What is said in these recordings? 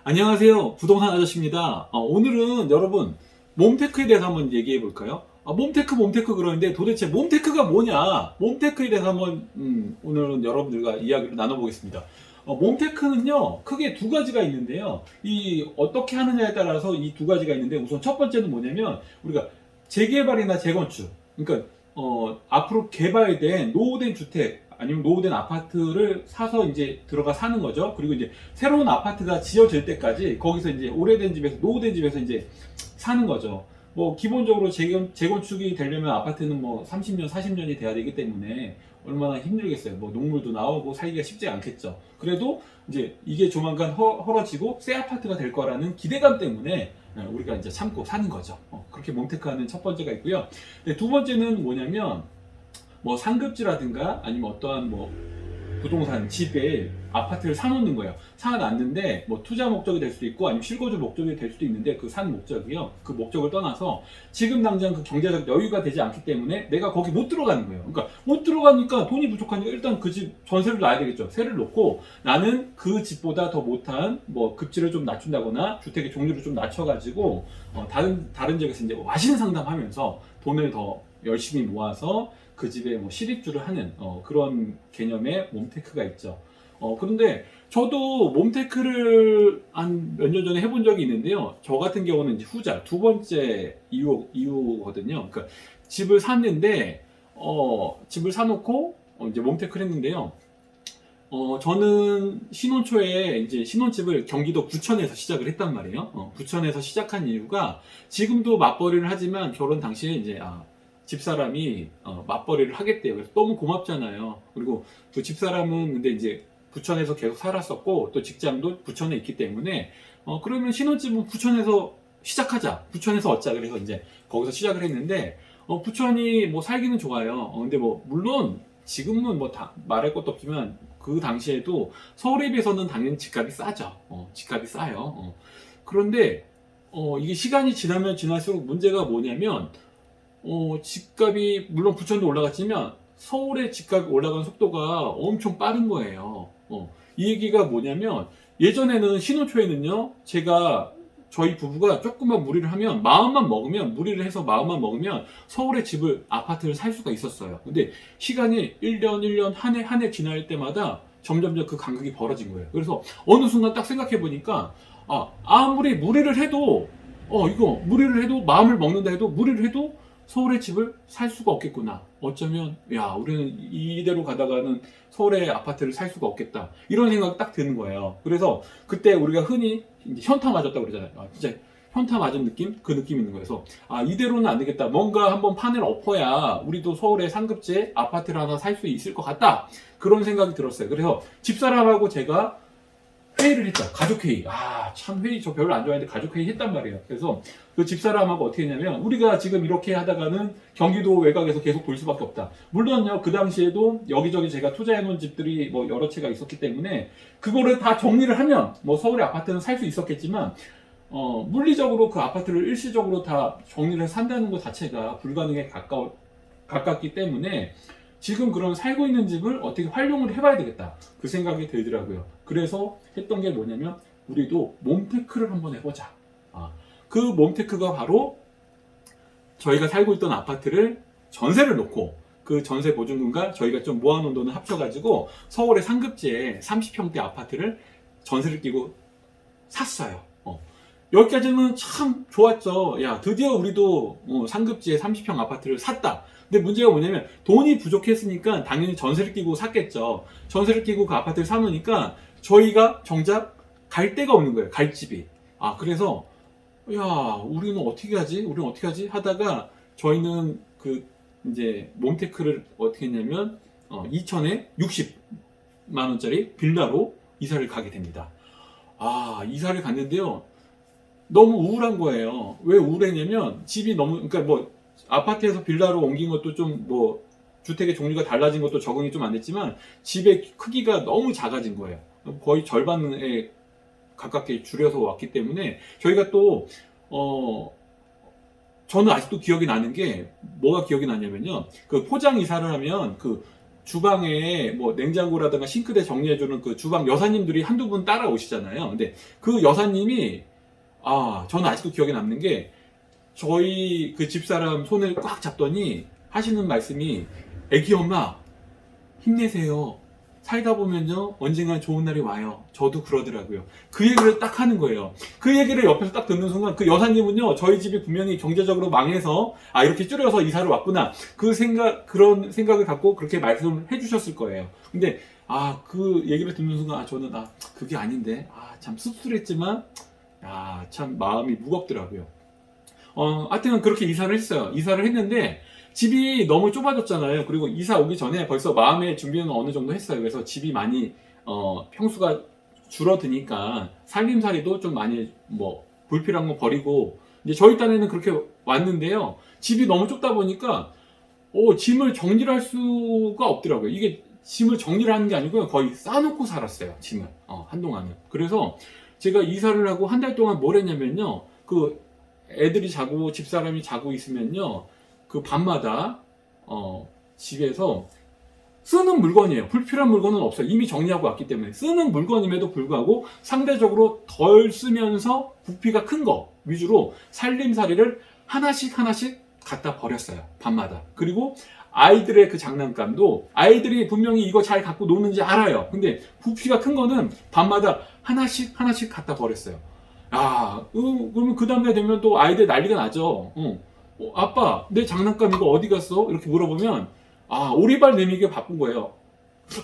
안녕하세요. 부동산 아저씨입니다. 오늘은 여러분 몸테크에 대해서 한번 얘기해 볼까요? 몸테크 그러는데 도대체 몸테크가 뭐냐? 몸테크에 대해서 한번 오늘은 여러분들과 이야기를 나눠보겠습니다. 몸테크는요 크게 두 가지가 있는데요. 이 어떻게 하느냐에 따라서 이 두 가지가 있는데 우선 첫 번째는 뭐냐면 우리가 재개발이나 재건축, 그러니까 앞으로 개발된 노후된 주택 아니면 노후된 아파트를 사서 이제 들어가 사는 거죠. 그리고 이제 새로운 아파트가 지어질 때까지 거기서 이제 오래된 집에서 노후된 집에서 이제 사는 거죠. 뭐 기본적으로 재건축이 되려면 아파트는 뭐 30년, 40년이 돼야 되기 때문에 얼마나 힘들겠어요. 뭐 녹물도 나오고 살기가 쉽지 않겠죠. 그래도 이제 이게 조만간 헐어지고 새 아파트가 될 거라는 기대감 때문에 우리가 이제 참고 사는 거죠. 그렇게 몸테크하는 첫 번째가 있고요. 두 번째는 뭐냐면 뭐 상급지라든가 아니면 어떠한 뭐 부동산 집에 아파트를 사놓는 거예요. 사놨는데 뭐 투자 목적이 될 수도 있고 아니면 실거주 목적이 될 수도 있는데 그 산 목적이요. 그 목적을 떠나서 지금 당장 그 경제적 여유가 되지 않기 때문에 내가 거기 못 들어가는 거예요. 그러니까 못 들어가니까 돈이 부족하니까 일단 그 집 전세를 놔야 되겠죠. 세를 놓고 나는 그 집보다 더 못한 뭐 급지를 좀 낮춘다거나 주택의 종류를 좀 낮춰가지고 다른 지역에서 이제 와신 상담하면서 돈을 더 열심히 모아서 그 집에 뭐 실입주를 하는 그런 개념의 몸테크가 있죠. 그런데 저도 몸테크를 한 몇 년 전에 해본 적이 있는데요. 저 같은 경우는 이제 후자 두 번째 이유거든요. 그러니까 집을 샀는데 집을 사놓고 이제 몸테크를 했는데요. 저는 신혼 초에 이제 신혼집을 경기도 부천에서 시작을 했단 말이에요. 부천에서 시작한 이유가 지금도 맞벌이를 하지만 결혼 당시에 이제 집사람이 맞벌이를 하겠대요. 그래서 너무 고맙잖아요. 그리고 그 집사람은 근데 이제 부천에서 계속 살았었고 또 직장도 부천에 있기 때문에 그러면 신혼집은 부천에서 시작하자. 부천에서 얻자. 그래서 이제 거기서 시작을 했는데 부천이 뭐 살기는 좋아요. 근데 뭐 물론 지금은 뭐 다 말할 것도 없지만 그 당시에도 서울에 비해서는 당연히 집값이 싸죠. 집값이 싸요. 그런데 이게 시간이 지나면 지날수록 문제가 뭐냐면 집값이 물론 부천도 올라갔지만 서울의 집값이 올라가는 속도가 엄청 빠른 거예요. 이 얘기가 뭐냐면 예전에는 신혼 초에는요, 저희 부부가 조금만 무리를 하면 무리를 해서 마음만 먹으면 서울의 집을 아파트를 살 수가 있었어요. 근데 시간이 1년 한 해 지날 때마다 점점점 그 간극이 벌어진 거예요. 그래서 어느 순간 딱 생각해 보니까 아무리 무리를 해도 이거 무리를 해도 마음을 먹는다 해도 무리를 해도 서울의 집을 살 수가 없겠구나. 어쩌면 우리는 이대로 가다가는 서울의 아파트를 살 수가 없겠다. 이런 생각이 딱 드는 거예요. 그래서 그때 우리가 흔히 이제 현타 맞았다고 그러잖아요. 진짜 현타 맞은 느낌? 그 느낌이 있는 거예요. 그래서 이대로는 안 되겠다. 뭔가 한번 판을 엎어야 우리도 서울의 상급지에 아파트를 하나 살 수 있을 것 같다. 그런 생각이 들었어요. 그래서 집사람하고 제가 회의를 했죠. 가족회의. 참 회의 저 별로 안 좋아하는데 가족회의 했단 말이에요. 그래서 그 집사람하고 어떻게 했냐면 우리가 지금 이렇게 하다가는 경기도 외곽에서 계속 볼 수밖에 없다. 물론요, 그 당시에도 여기저기 제가 투자해놓은 집들이 뭐 여러 채가 있었기 때문에 그거를 다 정리를 하면 뭐 서울의 아파트는 살 수 있었겠지만 물리적으로 그 아파트를 일시적으로 다 정리를 해서 산다는 것 자체가 불가능에 가깝기 때문에 지금 그런 살고 있는 집을 어떻게 활용을 해봐야 되겠다. 그 생각이 들더라고요. 그래서 했던 게 뭐냐면 우리도 몸테크를 한번 해보자. 그 몸테크가 바로 저희가 살고 있던 아파트를 전세를 놓고 그 전세 보증금과 저희가 좀 모아놓은 돈을 합쳐가지고 서울의 상급지에 30평대 아파트를 전세를 끼고 샀어요. 여기까지는 참 좋았죠. 드디어 우리도 상급지에 30평 아파트를 샀다. 근데 문제가 뭐냐면 돈이 부족했으니까 당연히 전세를 끼고 샀겠죠. 전세를 끼고 그 아파트를 사놓으니까 저희가 정작 갈 데가 없는 거예요. 갈 집이. 그래서 우리는 어떻게 하지 하다가 저희는 그 이제 몸테크를 어떻게 했냐면 2천에 60만 원짜리 빌라로 이사를 가게 됩니다. 이사를 갔는데요. 너무 우울한 거예요. 왜 우울했냐면 집이 너무, 그러니까 뭐 아파트에서 빌라로 옮긴 것도 좀 뭐 주택의 종류가 달라진 것도 적응이 좀 안 됐지만 집의 크기가 너무 작아진 거예요. 거의 절반에 가깝게 줄여서 왔기 때문에 저희가 또 저는 아직도 기억이 나는 게 뭐가 기억이 나냐면요. 그 포장 이사를 하면 그 주방에 뭐 냉장고라든가 싱크대 정리해주는 그 주방 여사님들이 한두 분 따라오시잖아요. 근데 그 여사님이, 저는 아직도 기억에 남는 게, 저희 그 집사람 손을 꽉 잡더니 하시는 말씀이, 애기 엄마, 힘내세요. 살다 보면요, 언젠간 좋은 날이 와요. 저도 그러더라고요. 그 얘기를 딱 하는 거예요. 그 얘기를 옆에서 딱 듣는 순간, 그 여사님은요, 저희 집이 분명히 경제적으로 망해서, 이렇게 줄여서 이사를 왔구나. 그런 생각을 갖고 그렇게 말씀을 해주셨을 거예요. 근데, 그 얘기를 듣는 순간, 저는, 그게 아닌데, 참 씁쓸했지만, 참 마음이 무겁더라고요. 하여튼 그렇게 이사를 했어요. 이사를 했는데, 집이 너무 좁아졌잖아요. 그리고 이사 오기 전에 벌써 마음의 준비는 어느 정도 했어요. 그래서 집이 많이 평수가 줄어드니까 살림살이도 좀 많이 불필요한 거 버리고, 이제 저희 딴에는 그렇게 왔는데요. 집이 너무 좁다 보니까 짐을 정리를 할 수가 없더라고요. 이게 짐을 정리를 하는 게 아니고요, 거의 싸놓고 살았어요, 짐을. 한동안은. 그래서 제가 이사를 하고 한 달 동안 뭘 했냐면요, 그 애들이 자고 집사람이 자고 있으면요, 그 밤마다 집에서 쓰는 물건이에요. 불필요한 물건은 없어요. 이미 정리하고 왔기 때문에. 쓰는 물건임에도 불구하고 상대적으로 덜 쓰면서 부피가 큰 거 위주로 살림살이를 하나씩 갖다 버렸어요, 밤마다. 그리고 아이들의 그 장난감도, 아이들이 분명히 이거 잘 갖고 노는지 알아요. 근데 부피가 큰 거는 밤마다 하나씩 갖다 버렸어요. 그러면 그 다음에 되면 또 아이들 난리가 나죠. 아빠, 내 장난감 이거 어디 갔어? 이렇게 물어보면, 오리발 내미기가 바쁜 거예요.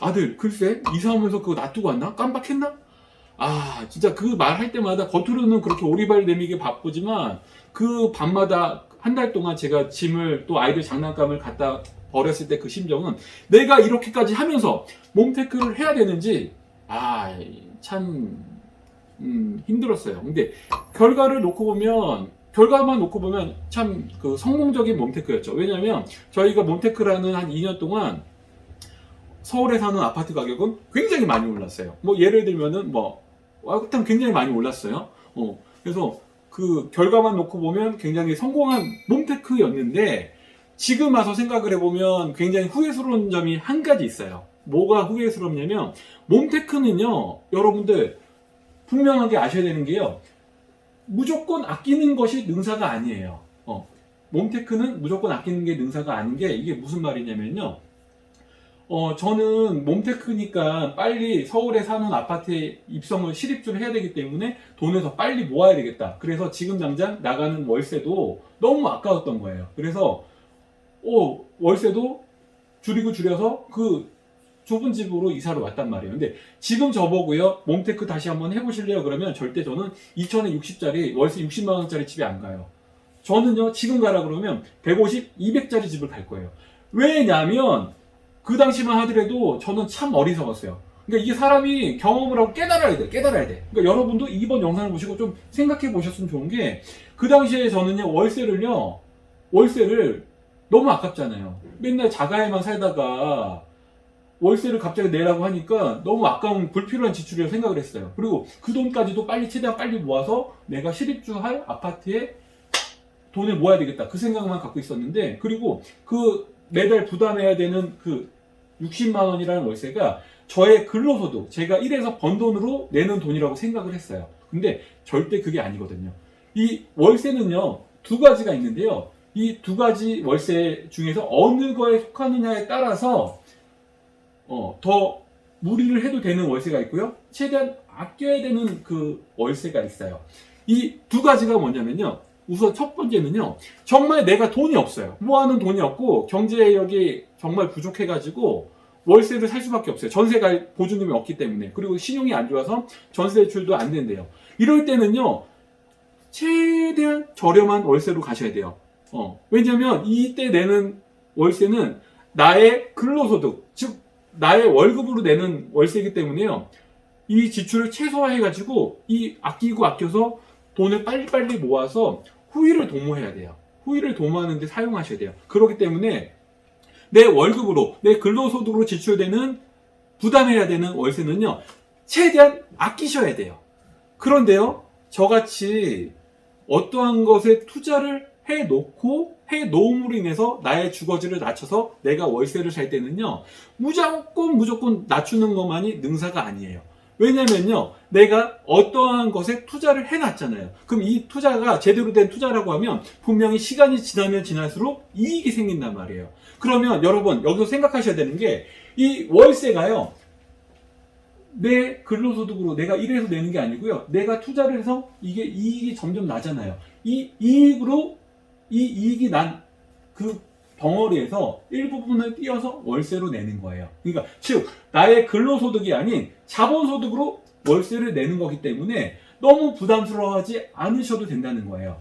아들, 글쎄, 이사하면서 그거 놔두고 왔나? 깜빡했나? 진짜 그 말 할 때마다 겉으로는 그렇게 오리발 내미기 바쁘지만, 그 밤마다 한 달 동안 제가 짐을, 또 아이들 장난감을 갖다 버렸을 때 그 심정은, 내가 이렇게까지 하면서 몸테크를 해야 되는지, 참 힘들었어요. 근데 결과만 놓고 보면 참 그 성공적인 몸테크였죠. 왜냐면 저희가 몸테크라는 한 2년 동안 서울에 사는 아파트 가격은 굉장히 많이 올랐어요. 예를 들면은 일단 굉장히 많이 올랐어요. 그래서 그 결과만 놓고 보면 굉장히 성공한 몸테크였는데, 지금 와서 생각을 해보면 굉장히 후회스러운 점이 한 가지 있어요. 뭐가 후회스럽냐면, 몸테크는요, 여러분들 분명하게 아셔야 되는 게요, 무조건 아끼는 것이 능사가 아니에요. 몸테크는 무조건 아끼는 게 능사가 아닌 게, 이게 무슨 말이냐면요, 저는 몸테크니까 빨리 서울에 사는 아파트에 입성을 실입주를 해야 되기 때문에 돈을 더 빨리 모아야 되겠다. 그래서 지금 당장 나가는 월세도 너무 아까웠던 거예요. 그래서 월세도 줄여서 그 좁은 집으로 이사를 왔단 말이에요. 근데 지금 저보고요, 몸테크 다시 한번 해보실래요? 그러면 절대 저는 2,000에 60짜리 월세 60만 원짜리 집에 안 가요. 저는요, 지금 가라 그러면 150, 200짜리 집을 갈 거예요. 왜냐면 그 당시만 하더라도 저는 참 어리석었어요. 그러니까 이게 사람이 경험을 하고 깨달아야 돼. 그러니까 여러분도 이번 영상을 보시고 좀 생각해 보셨으면 좋은 게, 그 당시에 저는요, 월세를 너무 아깝잖아요. 맨날 자가에만 살다가 월세를 갑자기 내라고 하니까 너무 아까운 불필요한 지출이라고 생각을 했어요. 그리고 그 돈까지도 최대한 빨리 모아서 내가 실입주할 아파트에 돈을 모아야 되겠다, 그 생각만 갖고 있었는데, 그리고 그 매달 부담해야 되는 그 60만 원이라는 월세가 저의 근로소득, 제가 일해서 번 돈으로 내는 돈이라고 생각을 했어요. 근데 절대 그게 아니거든요. 이 월세는요, 두 가지가 있는데요, 이 두 가지 월세 중에서 어느 거에 속하느냐에 따라서 더 무리를 해도 되는 월세가 있고요, 최대한 아껴야 되는 그 월세가 있어요. 이 두 가지가 뭐냐면요, 우선 첫 번째는요, 정말 내가 돈이 없어요. 모아놓은 돈이 없고 경제력이 정말 부족해가지고 월세를 살 수밖에 없어요. 전세가 보증금이 없기 때문에. 그리고 신용이 안 좋아서 전세 대출도 안 된대요. 이럴 때는요, 최대한 저렴한 월세로 가셔야 돼요. 왜냐면 이때 내는 월세는 나의 근로소득, 즉 나의 월급으로 내는 월세이기 때문에요, 이 지출을 최소화해가지고 이 아껴서 돈을 빨리빨리 모아서 후일을 도모해야 돼요. 후일을 도모하는 데 사용하셔야 돼요. 그렇기 때문에 내 월급으로, 내 근로소득으로 지출되는, 부담해야 되는 월세는요, 최대한 아끼셔야 돼요. 그런데요, 저같이 어떠한 것에 투자를 해놓고 해 놓음으로 인해서 나의 주거지를 낮춰서 내가 월세를 살 때는요, 무조건 낮추는 것만이 능사가 아니에요. 왜냐면요, 내가 어떠한 것에 투자를 해놨잖아요. 그럼 이 투자가 제대로 된 투자라고 하면 분명히 시간이 지나면 지날수록 이익이 생긴단 말이에요. 그러면 여러분 여기서 생각하셔야 되는 게, 이 월세가요, 내 근로소득으로 내가 일해서 내는 게 아니고요, 내가 투자를 해서 이게 이익이 점점 나잖아요. 이 이익이 난 그 덩어리에서 일부분을 띄어서 월세로 내는 거예요. 그러니까 즉 나의 근로소득이 아닌 자본소득으로 월세를 내는 거기 때문에 너무 부담스러워하지 않으셔도 된다는 거예요.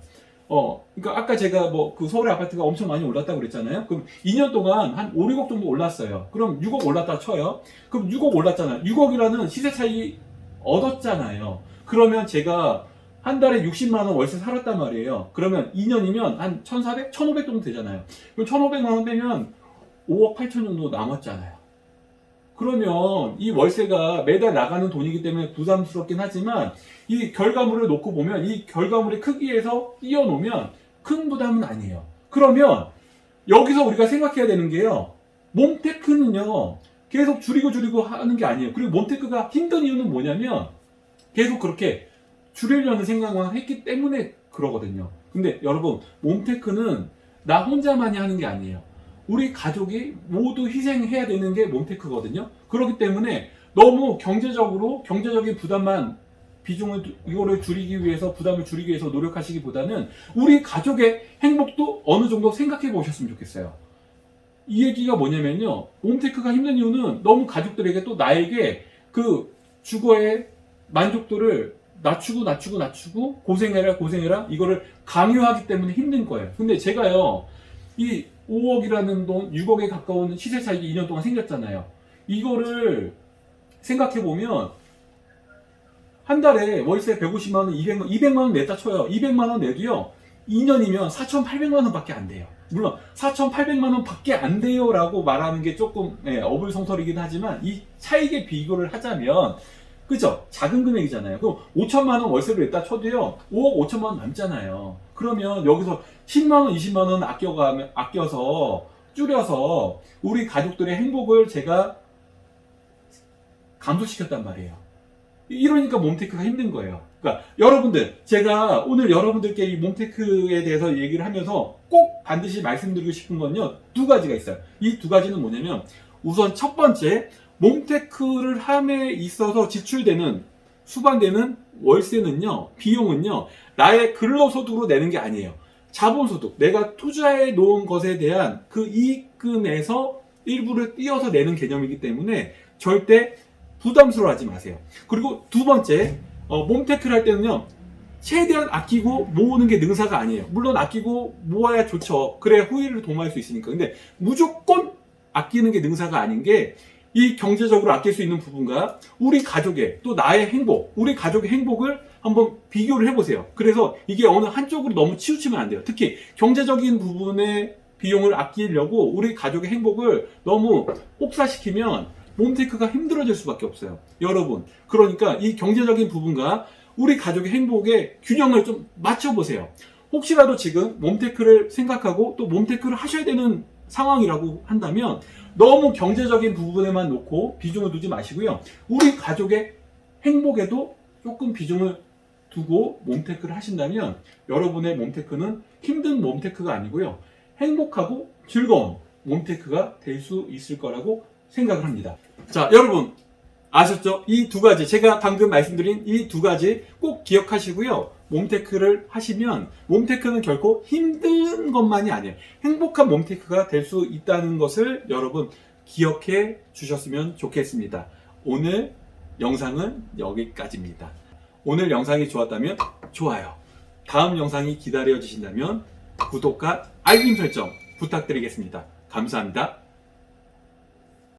그러니까 아까 제가 그 서울의 아파트가 엄청 많이 올랐다고 그랬잖아요. 그럼 2년 동안 한 5, 6억 정도 올랐어요. 그럼 6억 올랐다 쳐요. 그럼 6억 올랐잖아요. 6억이라는 시세 차이 얻었잖아요. 그러면 제가 한 달에 60만 원 월세 살았단 말이에요. 그러면 2년이면 한 1,400, 1,500 정도 되잖아요. 그럼 1,500만 원 빼면 5억 8천 정도 남았잖아요. 그러면 이 월세가 매달 나가는 돈이기 때문에 부담스럽긴 하지만, 이 결과물을 놓고 보면 이 결과물의 크기에서 띄워놓으면 큰 부담은 아니에요. 그러면 여기서 우리가 생각해야 되는 게요, 몬테크는요 계속 줄이고 하는 게 아니에요. 그리고 몬테크가 힘든 이유는 뭐냐면 계속 그렇게 줄이려는 생각만 했기 때문에 그러거든요. 근데 여러분, 몬테크는 나 혼자만이 하는 게 아니에요. 우리 가족이 모두 희생해야 되는 게 몬테크거든요. 그렇기 때문에 너무 경제적인 부담만 이거를 줄이기 위해서, 부담을 줄이기 위해서 노력하시기보다는 우리 가족의 행복도 어느 정도 생각해 보셨으면 좋겠어요. 이 얘기가 뭐냐면요, 몬테크가 힘든 이유는 너무 가족들에게, 또 나에게 그 주거의 만족도를 낮추고 고생해라 이거를 강요하기 때문에 힘든 거예요. 근데 제가요, 이 5억이라는 돈, 6억에 가까운 시세 차익이 2년 동안 생겼잖아요. 이거를 생각해보면 한 달에 월세 150만 원, 200만 원 냈다 쳐요. 200만 원 내도요, 2년이면 4,800만 원 밖에 안 돼요. 물론 4,800만 원 밖에 안 돼요 라고 말하는 게 조금 어불성설이긴 하지만, 이 차익의 비교를 하자면, 그죠? 작은 금액이잖아요. 그럼 5천만 원 월세로 냈다 쳐도요, 5억 5천만 원 남잖아요. 그러면 여기서 10만 원, 20만 원 아껴서 줄여서 우리 가족들의 행복을 제가 감소시켰단 말이에요. 이러니까 몬테크가 힘든 거예요. 그러니까 여러분들, 제가 오늘 여러분들께 이 몬테크에 대해서 얘기를 하면서 꼭 반드시 말씀드리고 싶은 건요, 두 가지가 있어요. 이 두 가지는 뭐냐면, 우선 첫 번째, 몬테크를 함에 있어서 수반되는 월세는요, 비용은요, 나의 근로소득으로 내는 게 아니에요. 자본소득, 내가 투자해 놓은 것에 대한 그 이익금에서 일부를 띄어서 내는 개념이기 때문에 절대 부담스러워하지 마세요. 그리고 두 번째, 몬테크를 할 때는요, 최대한 아끼고 모으는 게 능사가 아니에요. 물론 아끼고 모아야 좋죠. 그래야 후회를 도모할 수 있으니까. 근데 무조건 아끼는 게 능사가 아닌 게, 이 경제적으로 아낄 수 있는 부분과 우리 가족의, 또 나의 행복, 우리 가족의 행복을 한번 비교를 해보세요. 그래서 이게 어느 한쪽으로 너무 치우치면 안 돼요. 특히 경제적인 부분의 비용을 아끼려고 우리 가족의 행복을 너무 혹사시키면 몬테크가 힘들어질 수밖에 없어요. 여러분, 그러니까 이 경제적인 부분과 우리 가족의 행복의 균형을 좀 맞춰보세요. 혹시라도 지금 몬테크를 생각하고 또 몬테크를 하셔야 되는 상황이라고 한다면, 너무 경제적인 부분에만 놓고 비중을 두지 마시고요, 우리 가족의 행복에도 조금 비중을 두고 몬테크를 하신다면, 여러분의 몬테크는 힘든 몬테크가 아니고요, 행복하고 즐거운 몬테크가 될 수 있을 거라고 생각을 합니다. 자, 여러분 아셨죠? 이 두 가지, 제가 방금 말씀드린 이 두 가지 꼭 기억하시고요, 몬테크를 하시면 몬테크는 결코 힘든 것만이 아니에요. 행복한 몬테크가 될 수 있다는 것을 여러분 기억해 주셨으면 좋겠습니다. 오늘 영상은 여기까지입니다. 오늘 영상이 좋았다면 좋아요, 다음 영상이 기다려지신다면 구독과 알림 설정 부탁드리겠습니다. 감사합니다.